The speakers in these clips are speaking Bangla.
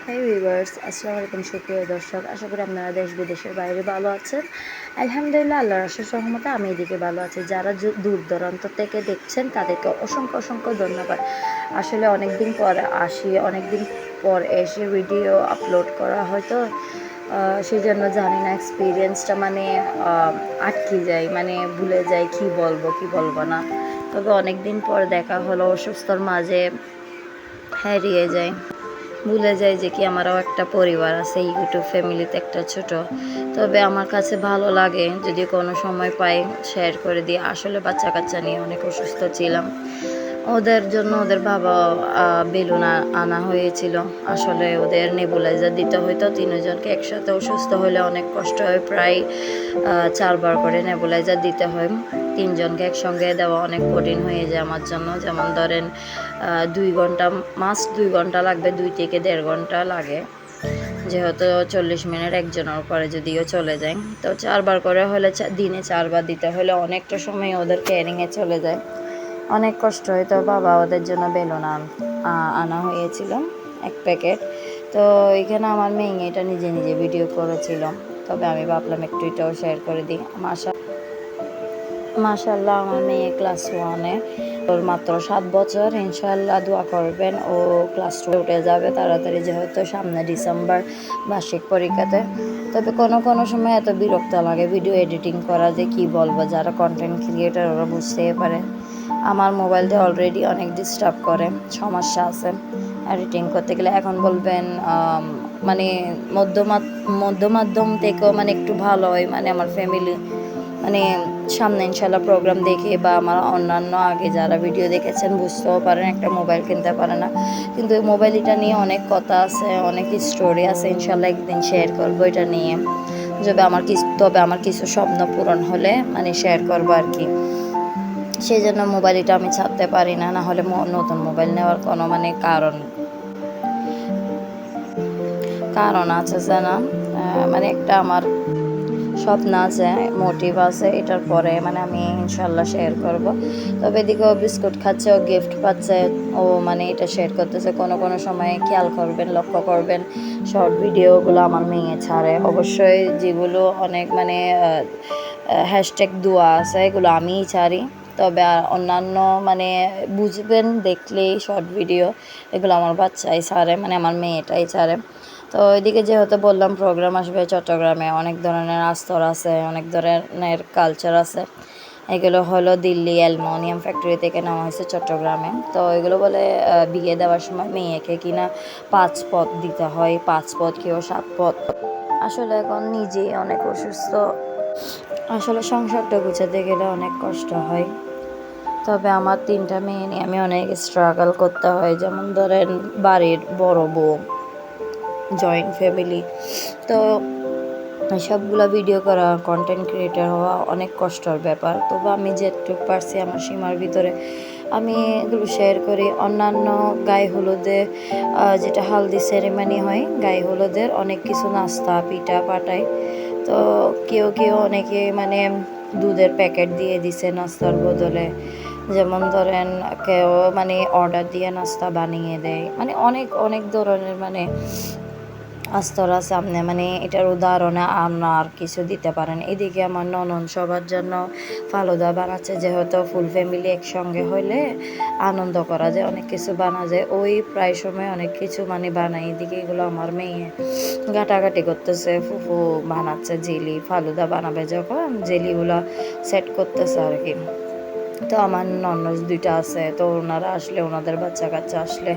হাই ভিউয়ার্স, আসসালামু আলাইকুম সুপ্রিয় দর্শক। আশা করি আপনারা দেশ বিদেশের বাইরে ভালো আছেন। আলহামদুলিল্লাহ, আল্লাহর অশেষ রহমতে আমি এদিকে ভালো আছি। যারা দূর দূরান্ত থেকে দেখছেন তাদেরকে অসংখ্য অসংখ্য ধন্যবাদ। আসলে অনেক দিন পর আসি, অনেক দিন পর এসে ভিডিও আপলোড করা হয়তো সেই জন্য জানি না, এক্সপিরিয়েন্সটা মানে আটকে যায়, মানে ভুলে যাই কি বলবো কি বলবো না। তবে অনেক দিন পর দেখা হলো, অসুস্থর মাঝে হারিয়ে যায়, ভুলে যাই যে কি আমারও একটা পরিবার আছে, ইউটিউব ফ্যামিলিতে একটা ছোট। তবে আমার কাছে ভালো লাগে যদি কোনো সময় পাই শেয়ার করে দিই। আসলে বাচ্চা কাচ্চা নিয়ে অনেক অসুস্থ ছিলাম, ওদের জন্য ওদের বাবা বেলুন আনা হয়েছিল। আসলে ওদের নেবুলাইজার দিতে হয়তো তিনজনকে একসাথে অসুস্থ হলে অনেক কষ্ট হয়, প্রায় 4বার করে নেবুলাইজার দিতে হয়। তিনজনকে একসঙ্গে দেওয়া অনেক কঠিন হয়ে যায় আমার জন্য। যেমন ধরেন 2 ঘন্টা, মাস্ট 2 ঘন্টা লাগবে, 2 থেকে 1.5 ঘন্টা লাগে, যেহেতু 40 মিনিট একজনের উপরে যদিও চলে যায়। তো 4বার করে হলে দিনে 4বার দিতে হলে অনেকটা সময় ওদের কেয়ারিংয়ে চলে যায়, অনেক কষ্ট হয়। তো বাবা ওদের জন্য বেলুন আনা হয়েছিল 1 প্যাকেট। তো এখানে আমার মেয়ে এটা নিজে নিজে ভিডিও করেছিল, তবে আমি ভাবলাম একটু এটাও শেয়ার করে দিই। মাশাআল্লাহ, আমার মেয়ে ক্লাস 1-এ, ওর মাত্র 7 বছর। ইনশাআল্লাহ দোয়া করবেন, ও ক্লাস 2 উঠে যাবে তাড়াতাড়ি, যেহেতু সামনে ডিসেম্বর বার্ষিক পরীক্ষাতে। তবে কোনো সময় এত বিরক্ত লাগে ভিডিও এডিটিং করা, যে কি বলবো, যারা কন্টেন্ট ক্রিয়েটার ওরা বুঝতেই পারে। আমার মোবাইলটা অলরেডি অনেক ডিস্টার্ব করে, সমস্যা আছে এডিটিং করতে গেলে। এখন বলবেন মানে মধ্যমাধ্যম থেকেও মানে একটু ভালো হয়, মানে আমার ফ্যামিলি মানে সামনে ইনশাল্লাহ প্রোগ্রাম দেখে বা আমার অন্যান্য আগে যারা ভিডিও দেখেছেন বুঝতেও পারেন একটা মোবাইল কিনতে পারে না। কিন্তু এই মোবাইলটা নিয়ে অনেক কথা আছে, অনেক স্টোরি আছে, ইনশাল্লাহ একদিন শেয়ার করবো এটা নিয়ে। তবে আমার কিছু স্বপ্ন পূরণ হলে মানে শেয়ার করবো আর কি। সেই জন্য মোবাইলটা আমি ছাড়তে পারি না, না হলে নতুন মোবাইল নেওয়ার কোনো মানে কারণ আছে যে না, মানে একটা আমার স্বপ্ন আছে, মোটিভ আছে, এটার পরে মানে আমি ইনশাল্লাহ শেয়ার করব। তবে এদিকে ও বিস্কুট খাচ্ছে, ও গিফট পাচ্ছে, ও মানে এটা শেয়ার করতেছে। কোনো সময় খেয়াল করবেন, লক্ষ্য করবেন, শর্ট ভিডিওগুলো আমার মেয়ে ছাড়ে অবশ্যই, যেগুলো অনেক মানে হ্যাশট্যাগ দেওয়া আছে, এগুলো আমিই ছাড়ি। তবে অন্যান্য মানে বুঝবেন দেখলেই শর্ট ভিডিও, এগুলো আমার বাচ্চাই ছাড়ে, মানে আমার মেয়েটাই ছাড়ে। তো এদিকে যেহেতু বললাম প্রোগ্রাম আসবে চট্টগ্রামে, অনেক ধরনের আস্তর আছে, অনেক ধরনের কালচার আছে। এগুলো হলো দিল্লি অ্যালুমিনিয়াম ফ্যাক্টরি থেকে নেওয়া হয়েছে চট্টগ্রামে। তো এগুলো বলে বিয়ে দেওয়ার সময় মেয়েকে কিনা 5 পদ দিতে হয়, 5 পদ কেউ 7 পদ। আসলে এখন নিজেই অনেক অসুস্থ, আসলে সংসারটা গুছাতে গেলে অনেক কষ্ট হয়। তবে আমার 3টা মেয়ে নিয়ে আমি অনেক স্ট্রাগল করতে হয়। যেমন ধরেন বাড়ির বড় বউ, জয়েন্ট ফ্যামিলি, তো সবগুলো ভিডিও করা, কন্টেন্ট ক্রিয়েটার হওয়া অনেক কষ্টের ব্যাপার। তবু আমি যেটুকু পারছি আমার সীমার ভিতরে আমি এগুলো শেয়ার করি। অন্যান্য গায়ে হলুদে যেটা হালদি সেরেমানি হয়, গায়ে হলুদের অনেক কিছু নাস্তা পিঠা পাঠায়। তো কেউ অনেকে মানে দুধের প্যাকেট দিয়ে দিছে নাস্তার বদলে। যেমন ধরেন কেউ মানে অর্ডার দিয়ে নাস্তা বানিয়ে দেয়, মানে অনেক অনেক ধরনের মানে আস্তর আছে। আপনি মানে এটার উদাহরণে আর কিছু দিতে পারেন। এদিকে আমার ননদ সবার জন্য ফালুদা বানাচ্ছে, যেহেতু ফুল ফ্যামিলি একসঙ্গে হইলে আনন্দ করা যায়, অনেক কিছু বানা যায়। ওই প্রায় সময় অনেক কিছু মানে বানাই। এদিকে এগুলো আমার মেয়ে ঘাটাঘাটি করতেছে, ফুফু বানাচ্ছে জেলি, ফালুদা বানাবে যখন জেলিগুলো সেট করতেছে আর কি। তো আমার ননদ 2টা আছে, তো ওনারা আসলে, ওনাদের বাচ্চা কাচ্চা আসলে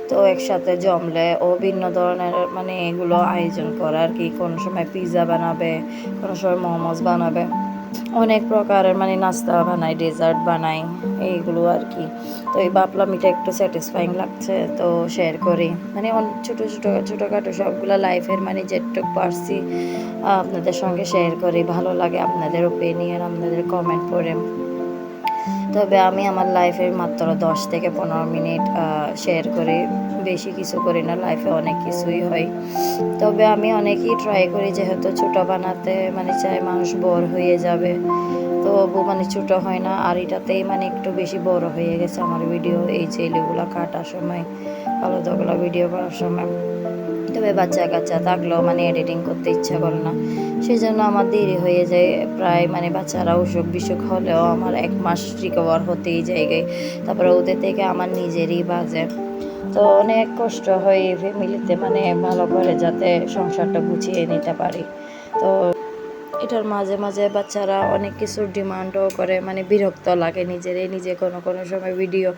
তো একসাথে জমলে ও ভিন্ন ধরনের মানে এগুলো আয়োজন করে আর কি। কোনো সময় পিৎজা বানাবে, কোনো সময় মোমোস বানাবে, অনেক প্রকারের মানে নাস্তা বানাই, ডেজার্ট বানাই, এইগুলো আর কি। তো এই ভাবলাম এটা একটু স্যাটিসফাইং লাগছে, তো শেয়ার করি। মানে ছোটোখাটো সবগুলো লাইফের মানে যেটুকু পারছি আপনাদের সঙ্গে শেয়ার করি। ভালো লাগে আপনাদের ওপিনিয়ন, আপনাদের কমেন্ট পড়ে। তবে আমি আমার লাইফের মাত্র 10 থেকে 15 মিনিট শেয়ার করি, বেশি কিছু করি না। লাইফে অনেক কিছুই হয়, তবে আমি অনেকই ট্রাই করি, যেহেতু ছোটো বানাতে মানে চাই মানুষ বোর হয়ে যাবে, তো মানে ছোটো হয় না। আর এটাতেই মানে একটু বেশি বড় হয়ে গেছে আমার ভিডিও, এই জেলিগুলো কাটার সময় ফালুদাগুলো ভিডিও করার সময়। তবে বাচ্চা কাচ্চা থাকলেও মানে এডিটিং করতে ইচ্ছা করে না, সেই জন্য আমার দেরি হয়ে যায় প্রায়, মানে বাচ্চারা অসুখ বিসুখ হলেও আমার 1 মাস রিকভার হতেই জায়গায়, তারপরে ওদের থেকে আমার নিজেরই বাজে। তো অনেক কষ্ট হয় ফ্যামিলিতে, মানে ভালো করে যাতে সংসারটা গুছিয়ে নিতে পারি। তো এটার মাঝে মাঝে বাচ্চারা অনেক কিছুর ডিমান্ডও করে, মানে বিরক্ত লাগে নিজে কোনো কোনো সময় ভিডিও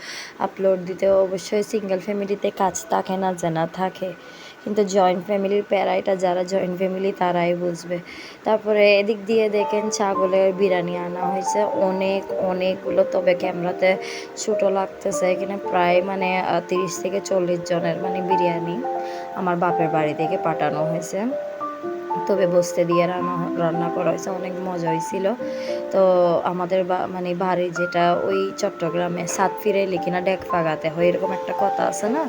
আপলোড দিতে। অবশ্যই সিঙ্গেল ফ্যামিলিতে কাজ থাকে না যে না থাকে, কিন্তু জয়েন্ট ফ্যামিলির প্যারাইটা যারা জয়েন্ট ফ্যামিলি তারাই বুঝবে। তারপরে এদিক দিয়ে দেখেন ছাগলের বিরিয়ানি আনা হয়েছে অনেকগুলো, তবে ক্যামেরাতে ছোটো লাগতেছে। এখানে প্রায় মানে 30 থেকে 40 জনের মানে বিরিয়ানি আমার বাপের বাড়ি থেকে পাঠানো হয়েছে, তবে বস্তে দিয়ে রান্না করা হয়েছে, অনেক মজা হয়েছিল। তো আমাদের মানে বাড়ি যেটা ওই চট্টগ্রামে সাত ফিরাইলে কিনা ডেক পাগাতে হয়, এরকম একটা কথা আছে না,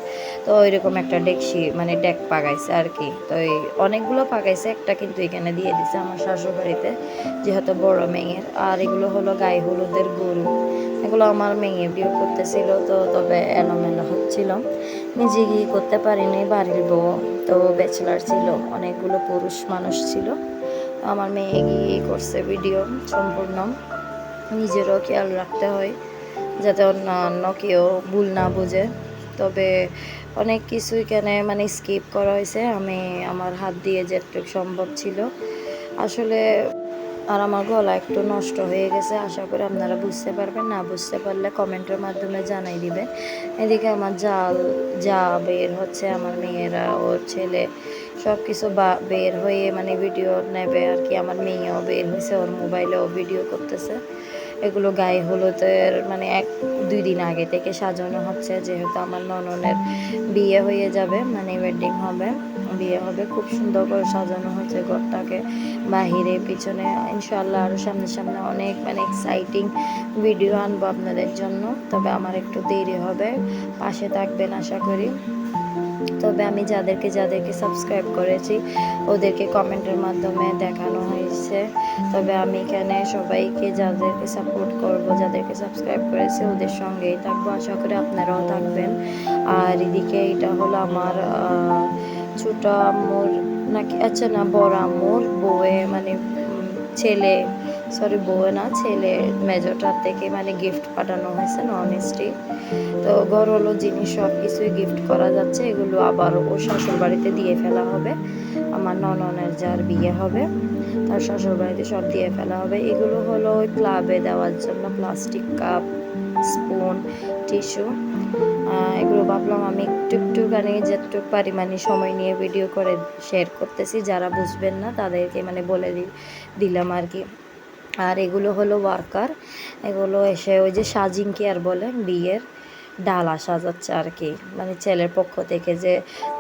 তো ওইরকম একটা ডেকসি মানে ডেক পাগাইছে আর কি। তো এই অনেকগুলো পাগাইছে, একটা কিন্তু এখানে দিয়ে দিছে আমার শ্বশুর বাড়িতে, যেহেতু বড় মেয়ের। আর এগুলো হলো গায়ে হলুদের গরু, এগুলো আমার মেয়ে বিয়ে করতেছিল, তো তবে এলোমেলো হচ্ছিল, নিজে গিয়ে করতে পারিনি, বাড়ির বউ তো ব্যাচেলার ছিল, অনেকগুলো পুরুষ মানুষ ছিল, আমার মেয়ে গিয়ে করছে ভিডিও সম্পূর্ণ। নিজেরও খেয়াল রাখতে হয় যাতে অন্য কেউ ভুল না বুঝে। তবে অনেক কিছুই কেন মানে স্কিপ করা হয়েছে, আমি আমার হাত দিয়ে যেটুকু সম্ভব ছিল আসলে। আর আমার গলা একটু নষ্ট হয়ে গেছে, আশা করি আপনারা বুঝতে পারবেন, না বুঝতে পারলে কমেন্টের মাধ্যমে জানাই দিবে। এদিকে আমার যা বের হচ্ছে, আমার মেয়েরা ওর ছেলে সব কিছু বের হয়ে মানে ভিডিও নেবে আর কি। আমার মেয়েও বের হয়েছে, ওর মোবাইলেও ভিডিও করতেছে। এগুলো গায়ে হলুদের মানে 1-2 দিন আগে থেকে সাজানো হচ্ছে, যেহেতু আমার ননদের বিয়ে হয়ে যাবে, মানে ওয়েডিং হবে, বিয়ে হবে। খুব সুন্দর করে সাজানো হচ্ছে ঘরটাকে, বাহিরে পিছনে। ইনশাআল্লাহ আরও সামনে অনেক মানে এক্সাইটিং ভিডিও আনবো আপনাদের জন্য, তবে আমার একটু দেরি হবে, পাশে থাকবেন আশা করি। তবে আমি যাদেরকে সাবস্ক্রাইব করেছি ওদেরকে কমেন্টের মাধ্যমে দেখানো হয়েছে। তবে আমি এখানে সবাইকে যাদেরকে সাপোর্ট করব, যাদেরকে সাবস্ক্রাইব করেছে ওদের সঙ্গেই থাকবো, আশা করি আপনারাও থাকবেন। আর এদিকে এটা হলো আমার ছোট আম্মুর নাকি, আচ্ছা না, বড় আম্মুর বউয়ে মানে বউয়ে না, ছেলে মেজোটার থেকে মানে গিফট পাঠানো হয়েছে নন স্টিক। তো ঘর হলো জিনিস সব কিছুই গিফট করা যাচ্ছে, এগুলো আবার ও শ্বশুর বাড়িতে দিয়ে ফেলা হবে। আমার নননের যার বিয়ে হবে তার শ্বশুর বাড়িতে সব দিয়ে ফেলা হবে। এগুলো হলো ওই ক্লাবে দেওয়ার জন্য প্লাস্টিক কাপ, স্পুন, টিস্যু। এগুলো ভাবলাম আমি একটুখানি যেটুকু পারি মানে সময় নিয়ে ভিডিও করে শেয়ার করতেছি, যারা বুঝবেন না তাদেরকে মানে বলে দিলাম আর কি। আর এগুলো হলো ওয়ার্কার, এগুলো এসে ওই যে সাজিং কেয়ার বলে বিয়ের ডালা সাজাচ্ছে আর কি, মানে ছেলের পক্ষ থেকে যে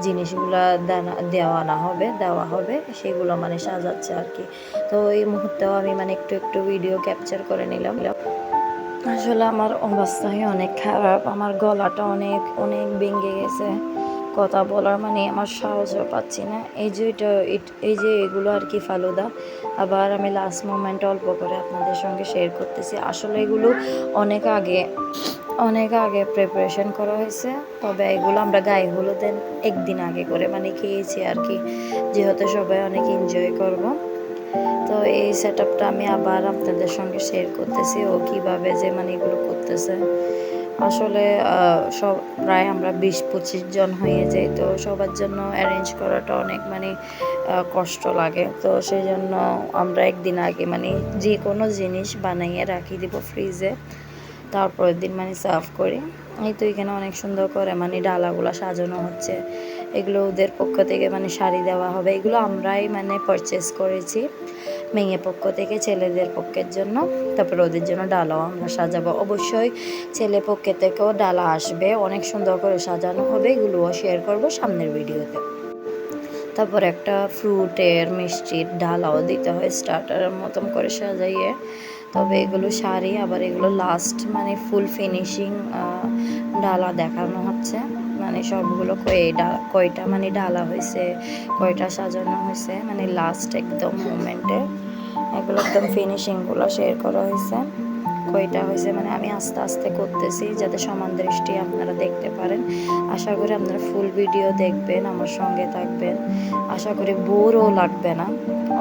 জিনিসগুলো দেওয়া হবে সেগুলো মানে সাজাচ্ছে আর কি। তো এই মুহূর্তেও আমি মানে একটু ভিডিও ক্যাপচার করে নিলাম। আসলে আমার অবস্থাই অনেক খারাপ, আমার গলাটা অনেক ভেঙে গেছে, কথা বলার মানে আমার সাহসও পাচ্ছি না। এই যে এগুলো আর কি ফালুদা, আবার আমি লাস্ট মোমেন্ট অল্প করে আপনাদের সঙ্গে শেয়ার করতেছি। আসলে এগুলো অনেক আগে প্রিপারেশন করা হয়েছে, তবে এগুলো আমরা গায়ে হলুদের 1 দিন আগে করে মানে খেয়েছি আর কি, যেহেতু সবাই অনেক এনজয় করব। তো এই সেট আপটা আমি আবার আপনাদের সঙ্গে শেয়ার করতেছি, ও কীভাবে যে মানে এগুলো করতেছে। আসলে সব প্রায় আমরা 20-25 জন হয়ে যাই, তো সবার জন্য অ্যারেঞ্জ করাটা অনেক মানে কষ্ট লাগে। তো সেই জন্য আমরা 1 দিন আগে মানে যে কোনো জিনিস বানাইয়ে রাখি দিব ফ্রিজে, তারপরের দিন মানে সার্ভ করি। এই তো এখানে অনেক সুন্দর করে মানে ডালাগুলো সাজানো হচ্ছে, এগুলো ওদের পক্ষ থেকে মানে শাড়ি দেওয়া হবে, এগুলো আমরাই মানে পারচেস করেছি মেয়ের পক্ষ থেকে ছেলেদের পক্ষের জন্য। তারপরে ওদের জন্য ডালাও আমরা সাজাবো, অবশ্যই ছেলে পক্ষে থেকেও ডালা আসবে, অনেক সুন্দর করে সাজানো হবে, এগুলোও শেয়ার করব সামনের ভিডিওতে। তারপর একটা ফ্রুটের মিষ্টির ডালাও দিতে হয় স্টার্টারের মতন করে সাজাইয়ে। তবে এগুলো শাড়ি, আবার এগুলো লাস্ট মানে ফুল ফিনিশিং ডালা দেখানো হচ্ছে, মানে সবগুলো কয়টা মানে ডালা হয়েছে, কয়টা সাজানো হয়েছে, মানে লাস্ট একদম মোমেন্টে এগুলো একদম ফিনিশিংগুলো শেয়ার করা হয়েছে। কয়টা হয়েছে, মানে আমি আস্তে আস্তে করতেছি যাতে সমান দৃষ্টি আপনারা দেখতে পারেন। আশা করি আপনারা ফুল ভিডিও দেখবেন, আমার সঙ্গে থাকবেন, আশা করি বোরও লাগবে না।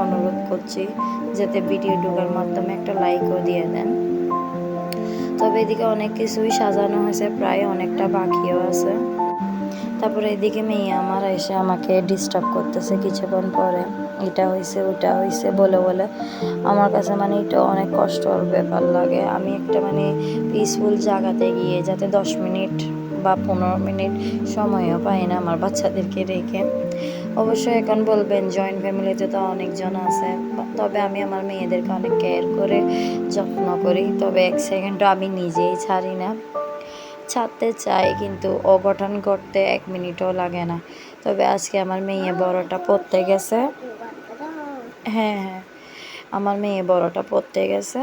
অনুরোধ করছি যাতে ভিডিও ঢোকার মাধ্যমে একটা লাইকও দিয়ে দেন। তবে এদিকে অনেক কিছুই সাজানো হয়েছে, প্রায় অনেকটা বাকিও আছে। তারপরে এদিকে মেয়ে আমার এসে আমাকে ডিস্টার্ব করতেছে কিছুক্ষণ পরে, এটা হয়েছে ওটা হয়েছে বলে বলে। আমার কাছে মানে এটা অনেক কষ্টর ব্যাপার লাগে। আমি একটা মানে পিসফুল জায়গাতে গিয়ে যাতে 10 মিনিট বা 15 মিনিট সময়ও পাই না আমার বাচ্চাদেরকে রেখে। অবশ্যই এখন বলবেন জয়েন্ট ফ্যামিলিতে তো অনেকজন আছে, তবে আমি আমার মেয়েদেরকে অনেক কেয়ার করে যত্ন করি, তবে এক সেকেন্ডও আমি নিজেই ছাড়ি না। ছাড়তে চাই কিন্তু অঘটন করতে 1 মিনিটও লাগে না। তবে আজকে আমার মেয়ে বড়টা পড়তে গেছে। হ্যাঁ হ্যাঁ, আমার মেয়ে বড়টা পড়তে গেছে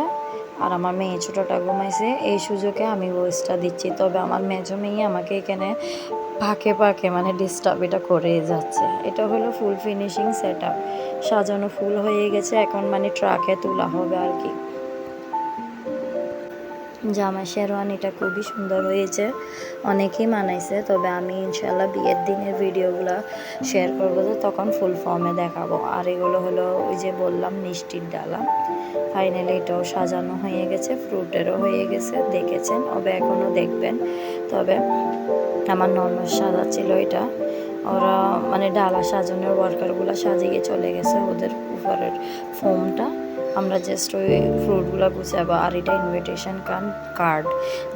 আর আমার মেয়ে ছোটোটা ঘুমাইছে। এই সুযোগে আমি ভয়েসটা দিচ্ছি। তবে আমার মেজো মেয়ে আমাকে এখানে ফাঁকে ফাঁকে মানে ডিস্টার্ব এটা করেই যাচ্ছে। এটা হলো ফুল ফিনিশিং সেট আপ, সাজানো ফুল হয়ে গেছে, এখন মানে ট্রাকে তোলা হবে আর কি। জামা শেরওয়ানিটা খুবই সুন্দর হয়েছে, অনেকেই মানাইছে। তবে আমি ইনশাল্লাহ বিয়ের দিনের ভিডিওগুলো শেয়ার করবো, তো তখন ফুল ফর্মে দেখাবো। আর এগুলো হলো ওই যে বললাম মিষ্টির ডালা। ফাইনালি এটাও সাজানো হয়ে গেছে, ফ্রুটেরও হয়ে গেছে, দেখেছেন, তবে এখনও দেখবেন। তবে আমার ননদ সাজাচ্ছিল এটা, ওরা মানে ডালা সাজানোর ওয়ার্কারগুলো সাজিয়ে চলে গেছে, ওদের উপরের ফোমটা আমরা জাস্ট ওই ফ্রুটগুলো গুছাবো। আর এটা ইনভিটেশন কার্ড,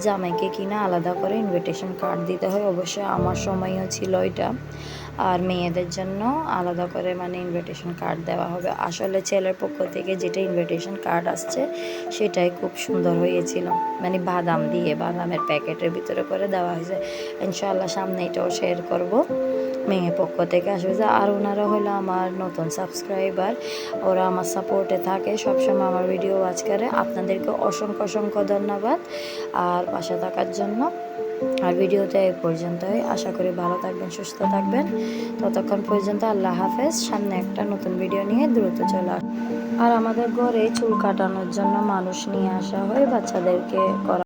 জামাইকে কিনা আলাদা করে ইনভিটেশন কার্ড দিতে হয়। অবশ্যই আমার সময়ও ছিল এটা, আর মেয়েদের জন্য আলাদা করে মানে ইনভিটেশন কার্ড দেওয়া হবে। আসলে ছেলের পক্ষ থেকে যেটা ইনভিটেশন কার্ড আসছে সেটাই খুব সুন্দর হয়েছিল, মানে বাদাম দিয়ে বাদামের প্যাকেটের ভিতরে করে দেওয়া হয়েছে। ইনশাআল্লাহ সামনে এটাও শেয়ার করব, মেয়ের পক্ষ থেকে আসবে। আর ওনারা হলো আমার নতুন সাবস্ক্রাইবার, ওরা আমার সাপোর্টে থাকে, সবসময় আমার ভিডিও ওয়াচ করে। আপনাদেরকে অসংখ্য অসংখ্য ধন্যবাদ আর পাশে থাকার জন্য। আর ভিডিওটা এই পর্যন্তই, আশা করি ভালো থাকবেন, সুস্থ থাকবেন। ততক্ষণ পর্যন্ত আল্লাহ হাফেজ। সামনে একটা নতুন ভিডিও নিয়ে দ্রুত চলে আসবে। আর আমাদের ঘরে চুল কাটানোর জন্য মানুষ নিয়ে আসা হয় বাচ্চাদেরকে করা